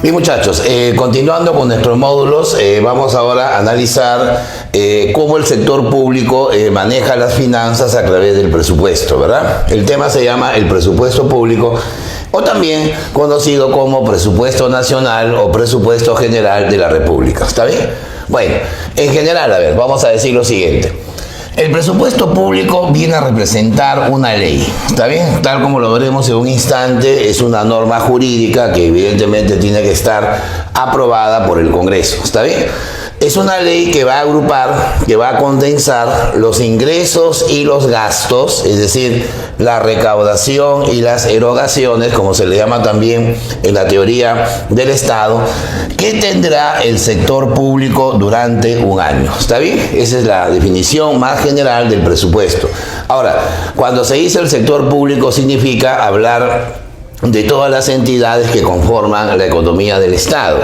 Bien, muchachos, continuando con nuestros módulos, vamos ahora a analizar cómo el sector público maneja las finanzas a través del presupuesto, ¿verdad? El tema se llama el presupuesto público, o también conocido como presupuesto nacional o presupuesto general de la República. ¿Está bien? Bueno, en general, a ver, vamos a decir lo siguiente. El presupuesto público viene a representar una ley, ¿está bien? Tal como lo veremos en un instante, es una norma jurídica que evidentemente tiene que estar aprobada por el Congreso, ¿está bien? Es una ley que va a agrupar, que va a condensar los ingresos y los gastos, es decir, la recaudación y las erogaciones, como se le llama también en la teoría del Estado, que tendrá el sector público durante un año. ¿Está bien? Esa es la definición más general del presupuesto. Ahora, cuando se dice el sector público significa hablar de todas las entidades que conforman la economía del Estado,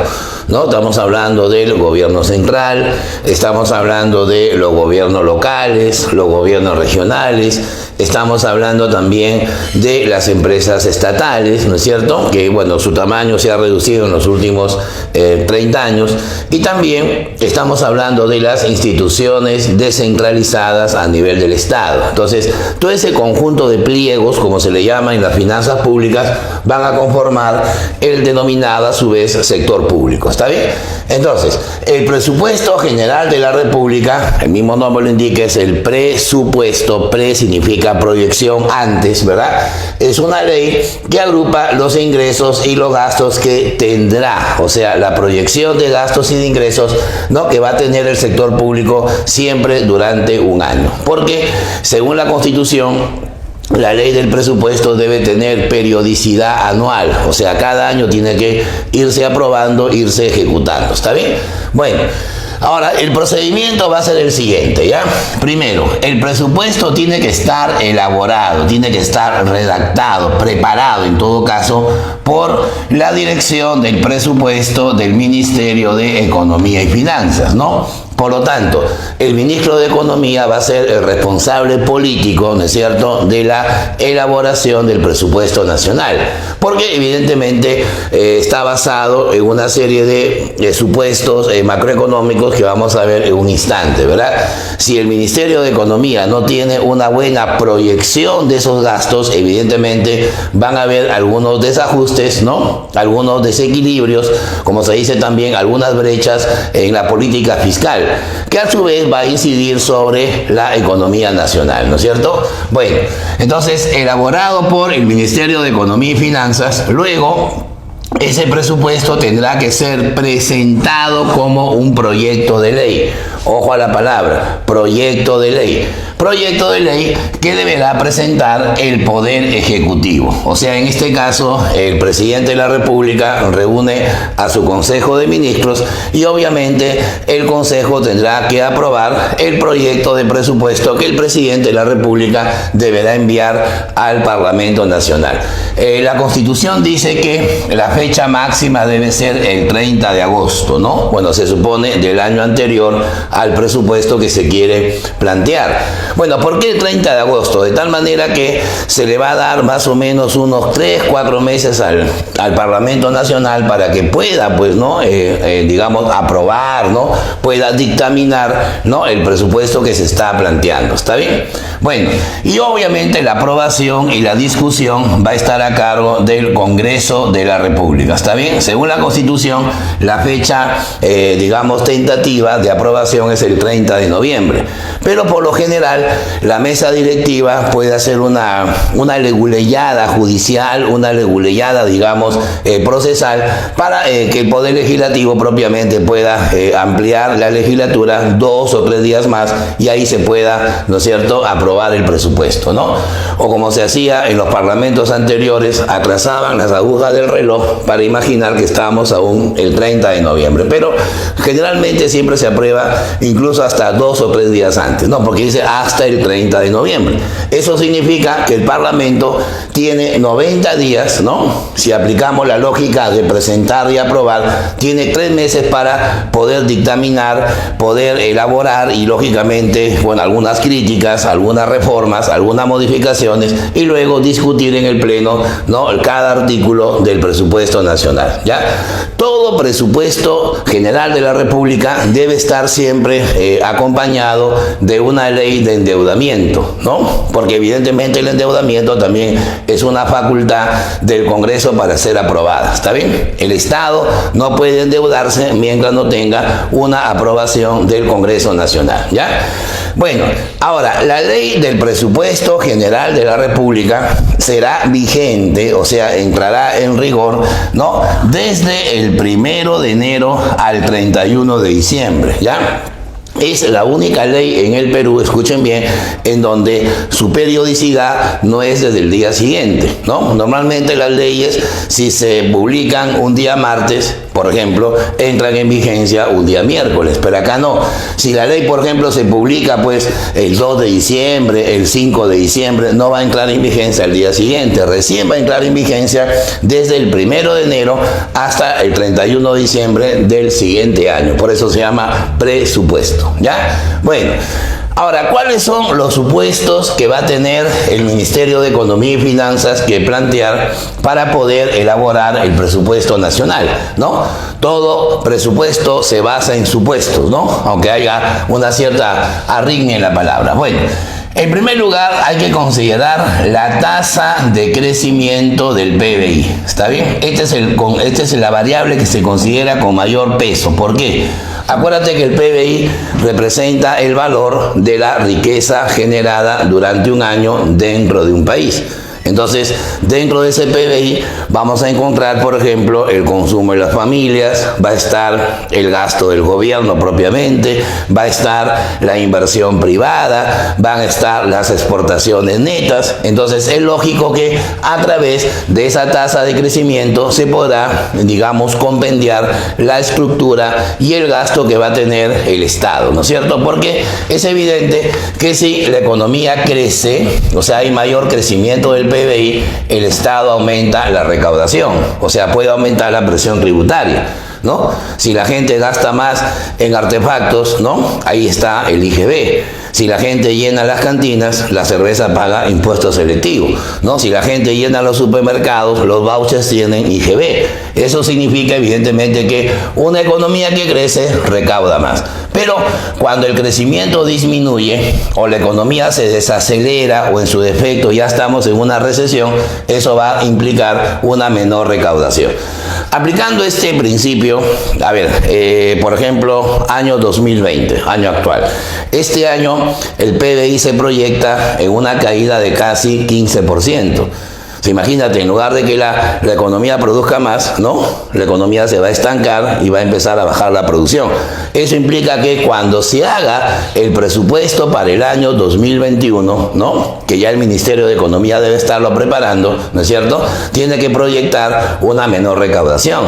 ¿no? Estamos hablando del gobierno central, estamos hablando de los gobiernos locales, los gobiernos regionales, estamos hablando también de las empresas estatales, ¿no es cierto? Que, bueno, su tamaño se ha reducido en los últimos 30 años. Y también estamos hablando de las instituciones descentralizadas a nivel del Estado. Entonces, todo ese conjunto de pliegos, como se le llama en las finanzas públicas, van a conformar el denominado, a su vez, sector público. ¿Está bien? Entonces, el presupuesto general de la República, el mismo nombre lo indica, es el presupuesto. Pre significa proyección antes, ¿verdad? Es una ley que agrupa los ingresos y los gastos que tendrá, o sea, la proyección de gastos y de ingresos, ¿no?, que va a tener el sector público siempre durante un año. Porque, según la Constitución, la ley del presupuesto debe tener periodicidad anual, o sea, cada año tiene que irse aprobando, irse ejecutando. ¿Está bien? Bueno, ahora el procedimiento va a ser el siguiente, ¿ya? Primero, el presupuesto tiene que estar elaborado, tiene que estar redactado, preparado en todo caso, por la dirección del presupuesto del Ministerio de Economía y Finanzas, ¿no? Por lo tanto, el ministro de Economía va a ser el responsable político, ¿no es cierto?, de la elaboración del presupuesto nacional, porque evidentemente está basado en una serie de supuestos macroeconómicos que vamos a ver en un instante, ¿verdad? Si el Ministerio de Economía no tiene una buena proyección de esos gastos, evidentemente van a haber algunos desajustes, ¿no?, algunos desequilibrios, como se dice también, algunas brechas en la política fiscal, que a su vez va a incidir sobre la economía nacional, ¿no es cierto? Bueno, entonces, elaborado por el Ministerio de Economía y Finanzas, luego ese presupuesto tendrá que ser presentado como un proyecto de ley. Ojo a la palabra, proyecto de ley. Proyecto de ley que deberá presentar el Poder Ejecutivo. O sea, en este caso, el presidente de la República reúne a su Consejo de Ministros y obviamente el Consejo tendrá que aprobar el proyecto de presupuesto que el presidente de la República deberá enviar al Parlamento Nacional. La Constitución dice que la fecha máxima debe ser el 30 de agosto, ¿no? Bueno, se supone del año anterior al presupuesto que se quiere plantear. Bueno, ¿por qué el 30 de agosto? De tal manera que se le va a dar más o menos unos 3-4 meses al Parlamento Nacional para que pueda, pues, ¿no?, digamos, aprobar, ¿no?, pueda dictaminar, ¿no?, el presupuesto que se está planteando. ¿Está bien? Bueno, y obviamente la aprobación y la discusión va a estar a cargo del Congreso de la República. ¿Está bien? Según la Constitución, la fecha, digamos, tentativa de aprobación es el 30 de noviembre. Pero por lo general, la mesa directiva puede hacer una leguleyada judicial, una leguleyada, digamos, procesal, para que el Poder Legislativo propiamente pueda ampliar la legislatura 2 o 3 días más y ahí se pueda, ¿no es cierto?, aprobar el presupuesto, ¿no? O como se hacía en los parlamentos anteriores, atrasaban las agujas del reloj para imaginar que estábamos aún el 30 de noviembre. Pero generalmente siempre se aprueba incluso hasta 2 o 3 días antes, no, porque dice hasta el 30 de noviembre. Eso significa que el Parlamento tiene 90 días, ¿no? Si aplicamos la lógica de presentar y aprobar, tiene 3 meses para poder dictaminar, poder elaborar y lógicamente, bueno, algunas críticas, algunas reformas, algunas modificaciones y luego discutir en el Pleno, ¿no?, cada artículo del presupuesto nacional, ¿ya? Todo presupuesto general de la República debe estar siempre acompañado de una ley de endeudamiento, ¿no? Porque evidentemente el endeudamiento también es una facultad del Congreso para ser aprobada, ¿está bien? El Estado no puede endeudarse mientras no tenga una aprobación del Congreso Nacional, ¿ya? Bueno, ahora, la ley del presupuesto general de la República será vigente, o sea, entrará en rigor, ¿no?, desde el 1 de enero al 31 de diciembre, ¿ya? Es la única ley en el Perú, escuchen bien, en donde su periodicidad no es desde el día siguiente, ¿no? Normalmente las leyes, si se publican un día martes, por ejemplo, entran en vigencia un día miércoles, pero acá no. Si la ley, por ejemplo, se publica pues el 2 de diciembre, el 5 de diciembre, no va a entrar en vigencia el día siguiente, recién va a entrar en vigencia desde el 1 de enero hasta el 31 de diciembre del siguiente año. Por eso se llama presupuesto, ¿ya? Bueno. Ahora, ¿cuáles son los supuestos que va a tener el Ministerio de Economía y Finanzas que plantear para poder elaborar el presupuesto nacional, ¿no? Todo presupuesto se basa en supuestos, ¿no? Aunque haya una cierta arritmia en la palabra. Bueno, en primer lugar hay que considerar la tasa de crecimiento del PBI, ¿está bien? Esta es la variable que se considera con mayor peso. ¿Por qué? Acuérdate que el PBI representa el valor de la riqueza generada durante un año dentro de un país. Entonces, dentro de ese PBI vamos a encontrar, por ejemplo, el consumo de las familias, va a estar el gasto del gobierno propiamente, va a estar la inversión privada, van a estar las exportaciones netas. Entonces, es lógico que a través de esa tasa de crecimiento se podrá, digamos, compendiar la estructura y el gasto que va a tener el Estado, ¿no es cierto? Porque es evidente que si la economía crece, o sea, hay mayor crecimiento del PBI, el Estado aumenta la recaudación, o sea, puede aumentar la presión tributaria, ¿no? Si la gente gasta más en artefactos, ¿no?, ahí está el IGB. Si la gente llena las cantinas, la cerveza paga impuesto selectivo, ¿no? Si la gente llena los supermercados, los vouchers tienen IGB. Eso significa evidentemente que una economía que crece recauda más. Pero cuando el crecimiento disminuye o la economía se desacelera o en su defecto ya estamos en una recesión, eso va a implicar una menor recaudación. Aplicando este principio, a ver, por ejemplo, año 2020, año actual. Este año el PBI se proyecta en una caída de casi 15%. Imagínate, en lugar de que la economía produzca más, ¿no?, la economía se va a estancar y va a empezar a bajar la producción. Eso implica que cuando se haga el presupuesto para el año 2021, ¿no?, que ya el Ministerio de Economía debe estarlo preparando, ¿no es cierto?, tiene que proyectar una menor recaudación.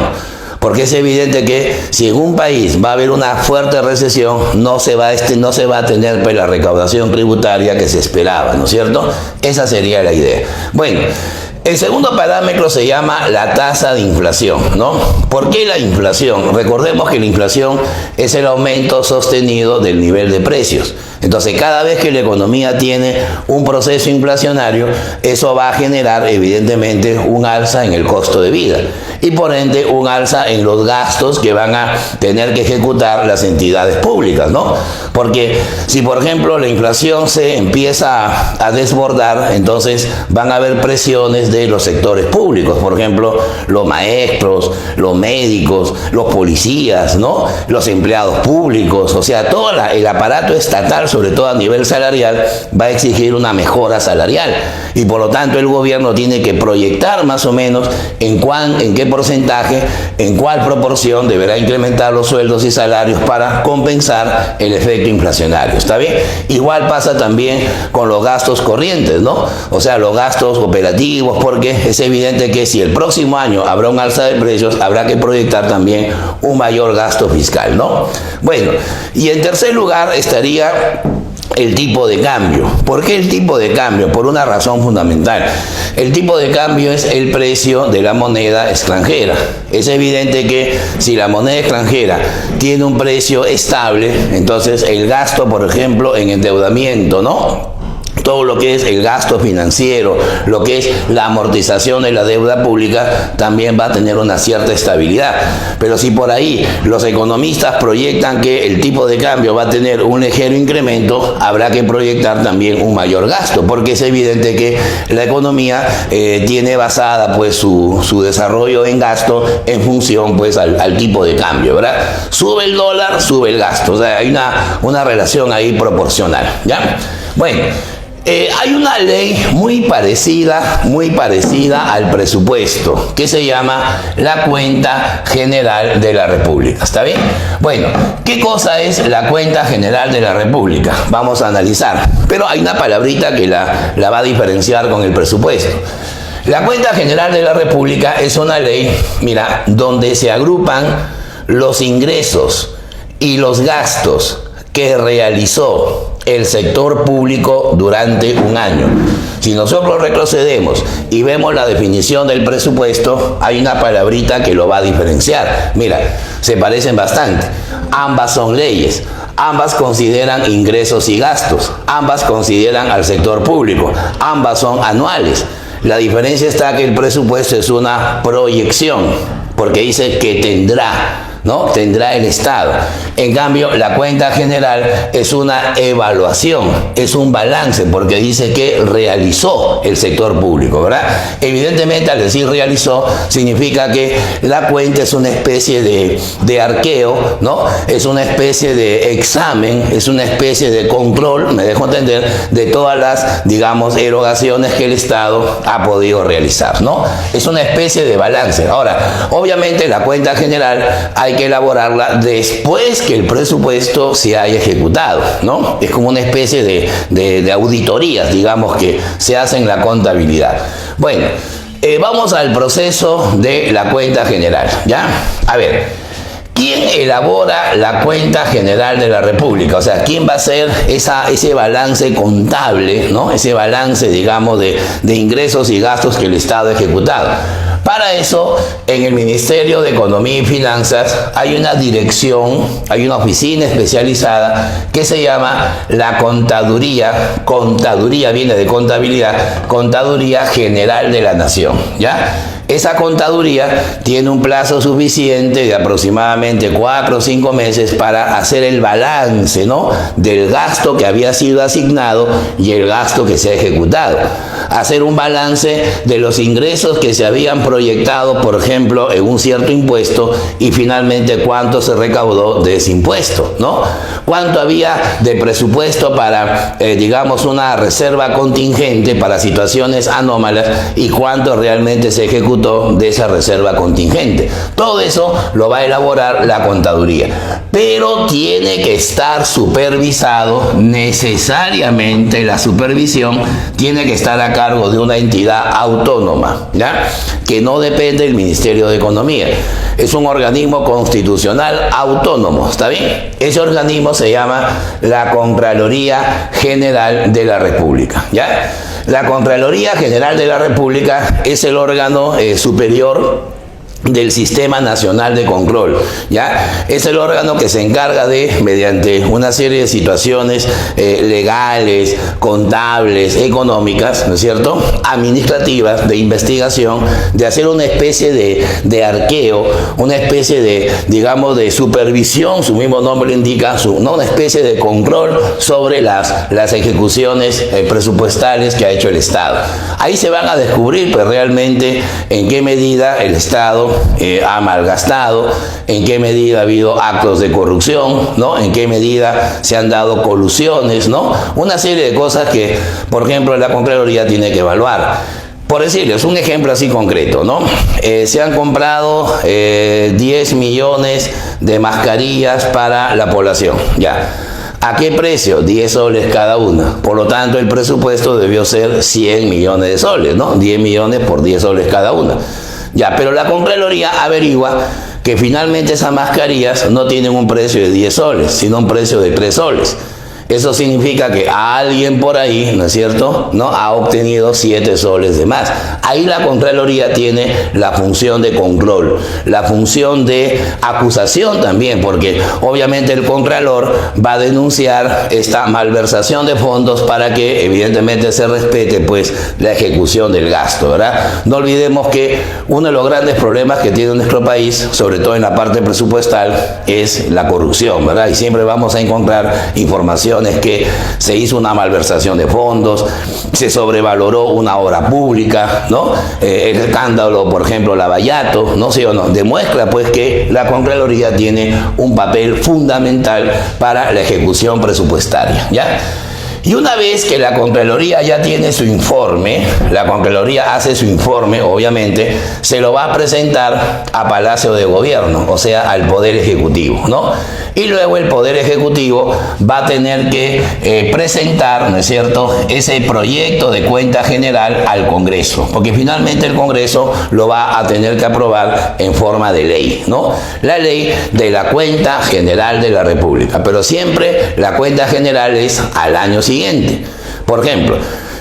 Porque es evidente que si en un país va a haber una fuerte recesión, no se va a tener pues la recaudación tributaria que se esperaba, ¿no es cierto? Esa sería la idea. Bueno, el segundo parámetro se llama la tasa de inflación, ¿no? ¿Por qué la inflación? Recordemos que la inflación es el aumento sostenido del nivel de precios. Entonces, cada vez que la economía tiene un proceso inflacionario, eso va a generar evidentemente un alza en el costo de vida y por ende un alza en los gastos que van a tener que ejecutar las entidades públicas, ¿no? Porque si, por ejemplo, la inflación se empieza a desbordar, entonces van a haber presiones de los sectores públicos, por ejemplo, los maestros, los médicos, los policías, ¿no?, los empleados públicos, o sea, todo el aparato estatal sobre todo a nivel salarial, va a exigir una mejora salarial. Y por lo tanto el gobierno tiene que proyectar más o menos en qué porcentaje, en cuál proporción deberá incrementar los sueldos y salarios para compensar el efecto inflacionario. ¿Está bien? Igual pasa también con los gastos corrientes, ¿no? O sea, los gastos operativos, porque es evidente que si el próximo año habrá un alza de precios, habrá que proyectar también un mayor gasto fiscal, ¿no? Bueno, y en tercer lugar estaría el tipo de cambio. ¿Por qué el tipo de cambio? Por una razón fundamental. El tipo de cambio es el precio de la moneda extranjera. Es evidente que si la moneda extranjera tiene un precio estable, entonces el gasto, por ejemplo, en endeudamiento, ¿no? Todo lo que es el gasto financiero, lo que es la amortización de la deuda pública, también va a tener una cierta estabilidad. Pero si por ahí los economistas proyectan que el tipo de cambio va a tener un ligero incremento, habrá que proyectar también un mayor gasto, porque es evidente que la economía tiene basada pues su desarrollo en gasto en función pues al tipo de cambio, ¿verdad? Sube el dólar, sube el gasto. O sea, hay una relación ahí proporcional, ¿ya? Bueno. Hay una ley muy parecida al presupuesto, que se llama la Cuenta General de la República. ¿Está bien? Bueno, ¿qué cosa es la Cuenta General de la República? Vamos a analizar. Pero hay una palabrita que la va a diferenciar con el presupuesto. La Cuenta General de la República es una ley, mira, donde se agrupan los ingresos y los gastos que realizó el sector público durante un año. Si nosotros retrocedemos y vemos la definición del presupuesto, hay una palabrita que lo va a diferenciar. Mira, se parecen bastante. Ambas son leyes. Ambas consideran ingresos y gastos. Ambas consideran al sector público. Ambas son anuales. La diferencia está que el presupuesto es una proyección, porque dice que tendrá, ¿no? Tendrá el Estado. En cambio, la cuenta general es una evaluación, es un balance, porque dice que realizó el sector público, ¿verdad? Evidentemente, al decir realizó, significa que la cuenta es una especie de arqueo, ¿no? Es una especie de examen, es una especie de control, me dejo entender, de todas las, digamos, erogaciones que el Estado ha podido realizar, ¿no? Es una especie de balance. Ahora, obviamente, la cuenta general hay que elaborarla después que el presupuesto se haya ejecutado, ¿no? Es como una especie de auditorías, digamos, que se hace en la contabilidad. Bueno, vamos al proceso de la cuenta general, ¿ya? A ver, ¿quién elabora la cuenta general de la República? O sea, ¿quién va a hacer ese balance contable, ¿no? Ese balance, digamos, de ingresos y gastos que el Estado ha ejecutado. Para eso, en el Ministerio de Economía y Finanzas hay una dirección, hay una oficina especializada que se llama la Contaduría. Contaduría viene de contabilidad, Contaduría General de la Nación, ¿ya? Esa contaduría tiene un plazo suficiente de aproximadamente 4 o 5 meses para hacer el balance, ¿no? Del gasto que había sido asignado y el gasto que se ha ejecutado. Hacer un balance de los ingresos que se habían proyectado, por ejemplo, en un cierto impuesto y finalmente cuánto se recaudó de ese impuesto, ¿no? Cuánto había de presupuesto para, digamos, una reserva contingente para situaciones anómalas y cuánto realmente se ejecutó de esa reserva contingente. Todo eso lo va a elaborar la contaduría, pero tiene que estar supervisado necesariamente. La supervisión tiene que estar a cargo de una entidad autónoma, ¿ya? Que no depende del Ministerio de Economía. Es un organismo constitucional autónomo, ¿está bien? Ese organismo se llama la Contraloría General de la República, ¿ya? La Contraloría General de la República es el órgano superior del Sistema Nacional de Control, ¿ya? Es el órgano que se encarga de, mediante una serie de situaciones legales, contables, económicas, ¿no es cierto?, administrativas, de investigación, de hacer una especie de arqueo, una especie de, digamos, de supervisión, su mismo nombre indica, ¿no?, una especie de control sobre las ejecuciones presupuestales que ha hecho el Estado. Ahí se van a descubrir, pues, realmente en qué medida el Estado ha malgastado, en qué medida ha habido actos de corrupción, ¿no? En qué medida se han dado colusiones, ¿no? Una serie de cosas que, por ejemplo, la Contraloría tiene que evaluar. Por decirles un ejemplo así concreto, ¿no? Se han comprado 10 millones de mascarillas para la población, ya. ¿A qué precio? 10 soles cada una. Por lo tanto, el presupuesto debió ser 100 millones de soles, ¿no? 10 millones por 10 soles cada una. Ya, pero la Contraloría averigua que finalmente esas mascarillas no tienen un precio de 10 soles, sino un precio de 3 soles. Eso significa que alguien por ahí, ¿no es cierto?, ¿no?, ha obtenido 7 soles de más. Ahí la Contraloría tiene la función de control, la función de acusación también, porque obviamente el Contralor va a denunciar esta malversación de fondos para que evidentemente se respete pues la ejecución del gasto, ¿verdad? No olvidemos que uno de los grandes problemas que tiene nuestro país, sobre todo en la parte presupuestal, es la corrupción, ¿verdad? Y siempre vamos a encontrar información que se hizo una malversación de fondos, se sobrevaloró una obra pública, ¿no? El escándalo, por ejemplo, Lavallato, ¿no? ¿Sí o no? Demuestra pues que la Contraloría tiene un papel fundamental para la ejecución presupuestaria, ¿ya? Y una vez que la Contraloría ya tiene su informe, la Contraloría hace su informe, obviamente, se lo va a presentar a Palacio de Gobierno, o sea, al Poder Ejecutivo, ¿no? Y luego el Poder Ejecutivo va a tener que presentar, ¿no es cierto?, ese proyecto de cuenta general al Congreso, porque finalmente el Congreso lo va a tener que aprobar en forma de ley, ¿no? La ley de la cuenta general de la República, pero siempre la cuenta general es al año siguiente. Por ejemplo,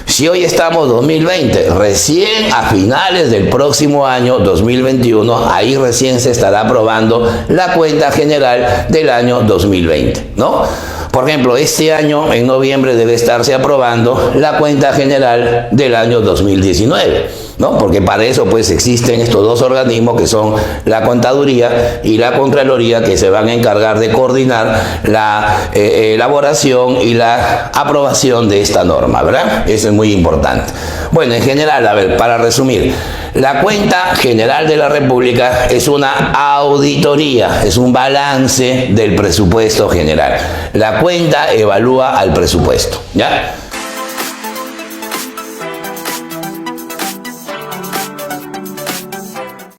si hoy estamos 2020, recién a finales del próximo año 2021, ahí recién se estará aprobando la cuenta general del año 2020, ¿no? Por ejemplo, este año, en noviembre, debe estarse aprobando la cuenta general del año 2019, ¿no? Porque para eso pues existen estos dos organismos que son la Contaduría y la Contraloría, que se van a encargar de coordinar la elaboración y la aprobación de esta norma, ¿verdad? Eso es muy importante. Bueno, en general, a ver, para resumir, la cuenta general de la República es una auditoría, es un balance del presupuesto general. La cuenta evalúa al presupuesto, ¿ya?